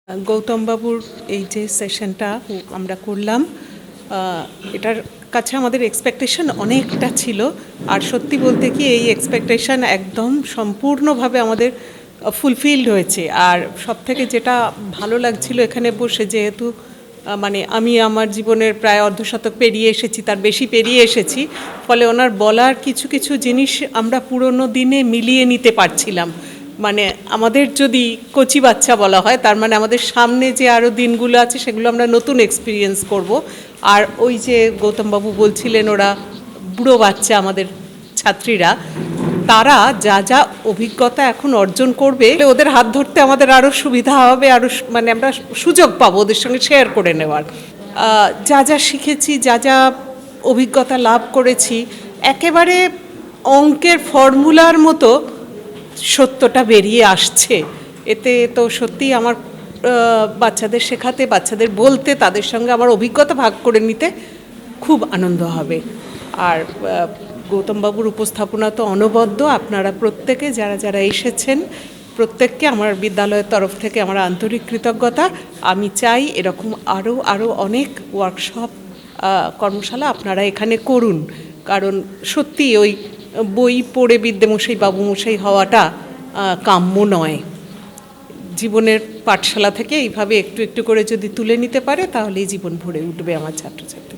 গৌতম বাবুর এই যে সেশনটা আমরা করলাম, এটার কাছে আমাদের এক্সপেকটেশন অনেকটা ছিল। আর সত্যি বলতে কি এই এক্সপেকটেশন একদম সম্পূর্ণভাবে আমাদের ফুলফিলড হয়েছে। আর সবথেকে যেটা ভালো লাগছিল এখানে বসে, যেহেতু মানে আমি আমার জীবনের প্রায় অর্ধশতক পেরিয়ে এসেছি, তার বেশি পেরিয়ে এসেছি, ফলে ওনার বলার কিছু কিছু জিনিস আমরা পুরনো দিনে মিলিয়ে নিতে পারছিলাম। মানে আমাদের যদি কচি বাচ্চা বলা হয়, তার মানে আমাদের সামনে যে আরও দিনগুলো আছে সেগুলো আমরা নতুন এক্সপিরিয়েন্স করব। আর ওই যে গৌতমবাবু বলছিলেন ওরা বুড়ো বাচ্চা, আমাদের ছাত্রীরা, তারা যা যা অভিজ্ঞতা এখন অর্জন করবে, ওদের হাত ধরতে আমাদের আরও সুবিধা হবে, আরও মানে আমরা সুযোগ পাবো ওদের সঙ্গে শেয়ার করে নেওয়ার। যা যা শিখেছি, যা যা অভিজ্ঞতা লাভ করেছি, একেবারে অঙ্কের ফর্মুলার মতো সত্যটা বেরিয়ে আসছে। এতে তো সত্যিই আমার বাচ্চাদের শেখাতে, বাচ্চাদের বলতে, তাদের সঙ্গে আমার অভিজ্ঞতা ভাগ করে নিতে খুব আনন্দ হবে। আর গৌতমবাবুর উপস্থাপনা তো অনবদ্য। আপনারা প্রত্যেকে যারা যারা এসেছেন, প্রত্যেককে আমার বিদ্যালয়ের তরফ থেকে আমার আন্তরিক কৃতজ্ঞতা। আমি চাই এরকম আরও অনেক ওয়ার্কশপ, কর্মশালা আপনারা এখানে করুন। কারণ সত্যি ওই বই পড়ে বিদ্যেমশাই বাবুমশাই হওয়াটা কাম্য নয়। জীবনের পাঠশালা থেকে এইভাবে একটু একটু করে যদি তুলে নিতে পারে, তাহলেই জীবন ভরে উঠবে আমার ছাত্রছাত্রী।